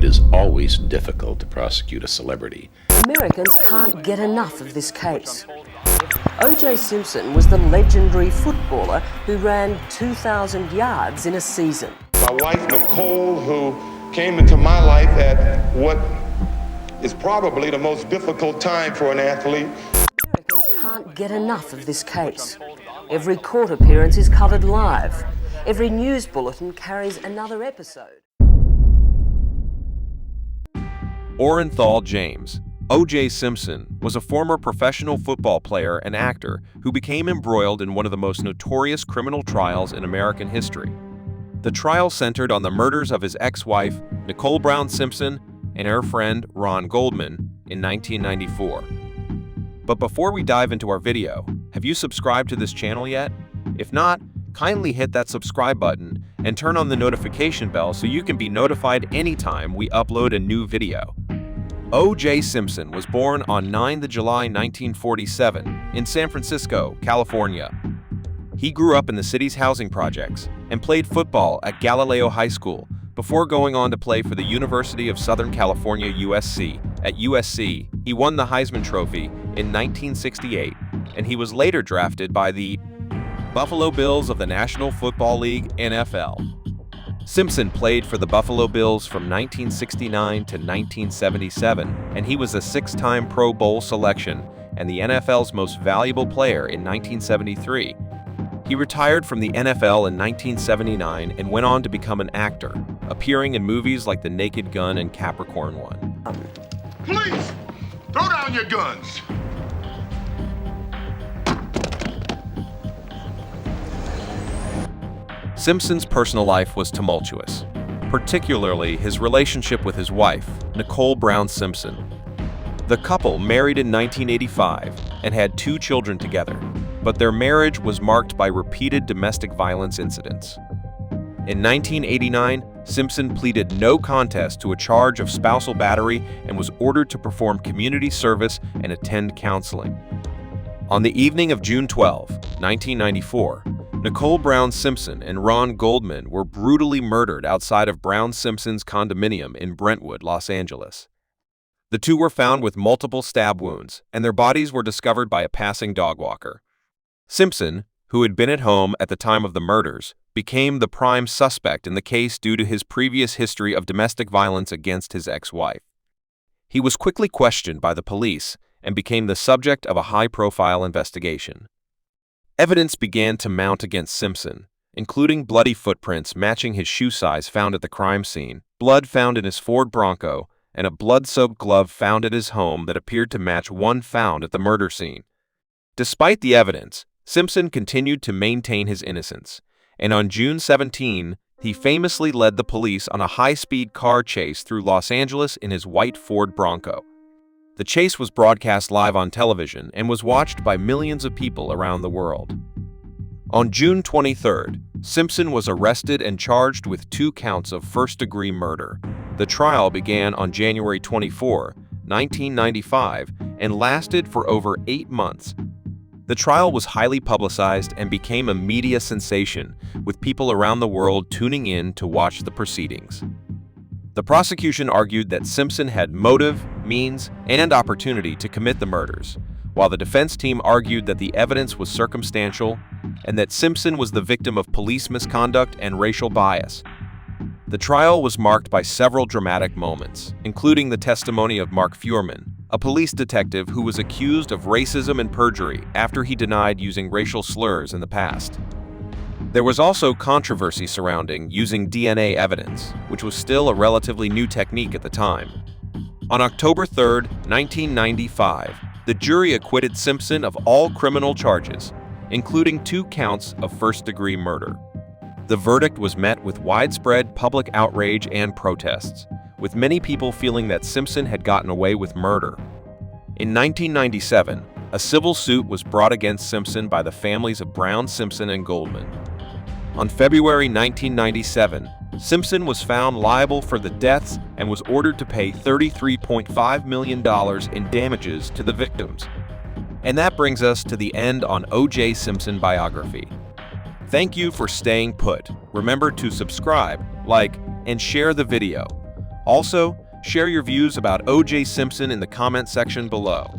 is always difficult to prosecute a celebrity. Americans can't get enough of this case. OJ Simpson was the legendary footballer who ran 2,000 yards in a season. My wife, Nicole, who came into my life at what is probably the most difficult time for an athlete. Americans can't get enough of this case. Every court appearance is covered live. Every news bulletin carries another episode. Orenthal James. OJ Simpson was a former professional football player and actor who became embroiled in one of the most notorious criminal trials in American history. The trial centered on the murders of his ex-wife, Nicole Brown Simpson, and her friend, Ron Goldman, in 1994. But before we dive into our video, have you subscribed to this channel yet? If not, kindly hit that subscribe button and turn on the notification bell so you can be notified anytime we upload a new video. OJ Simpson was born on 9 July 1947 in San Francisco, California. He grew up in the city's housing projects and played football at Galileo High School before going on to play for the University of Southern California, USC. At USC, he won the Heisman Trophy in 1968, and he was later drafted by the Buffalo Bills of the National Football League, NFL. Simpson played for the Buffalo Bills from 1969 to 1977, and he was a six-time Pro Bowl selection and the NFL's most valuable player in 1973. He retired from the NFL in 1979 and went on to become an actor, appearing in movies like The Naked Gun and Capricorn One. Police, throw down your guns. Simpson's personal life was tumultuous, particularly his relationship with his wife, Nicole Brown Simpson. The couple married in 1985 and had 2 children together, but their marriage was marked by repeated domestic violence incidents. In 1989, Simpson pleaded no contest to a charge of spousal battery and was ordered to perform community service and attend counseling. On the evening of June 12, 1994, Nicole Brown Simpson and Ron Goldman were brutally murdered outside of Brown Simpson's condominium in Brentwood, Los Angeles. The two were found with multiple stab wounds, and their bodies were discovered by a passing dog walker. Simpson, who had been at home at the time of the murders, became the prime suspect in the case due to his previous history of domestic violence against his ex-wife. He was quickly questioned by the police and became the subject of a high-profile investigation. Evidence began to mount against Simpson, including bloody footprints matching his shoe size found at the crime scene, blood found in his Ford Bronco, and a blood-soaked glove found at his home that appeared to match one found at the murder scene. Despite the evidence, Simpson continued to maintain his innocence, and on June 17, he famously led the police on a high-speed car chase through Los Angeles in his white Ford Bronco. The chase was broadcast live on television and was watched by millions of people around the world. On June 23rd, Simpson was arrested and charged with 2 counts of first-degree murder. The trial began on January 24, 1995, and lasted for over 8 months. The trial was highly publicized and became a media sensation, with people around the world tuning in to watch the proceedings. The prosecution argued that Simpson had motive, means, and opportunity to commit the murders, while the defense team argued that the evidence was circumstantial and that Simpson was the victim of police misconduct and racial bias. The trial was marked by several dramatic moments, including the testimony of Mark Fuhrman, a police detective who was accused of racism and perjury after he denied using racial slurs in the past. There was also controversy surrounding using DNA evidence, which was still a relatively new technique at the time. On October 3, 1995, the jury acquitted Simpson of all criminal charges, including 2 counts of first-degree murder. The verdict was met with widespread public outrage and protests, with many people feeling that Simpson had gotten away with murder. In 1997, a civil suit was brought against Simpson by the families of Brown, Simpson, and Goldman. On February 1997, Simpson was found liable for the deaths and was ordered to pay $33.5 million in damages to the victims. And that brings us to the end on OJ Simpson biography. Thank you for staying put. Remember to subscribe, like, and share the video. Also, share your views about OJ Simpson in the comment section below.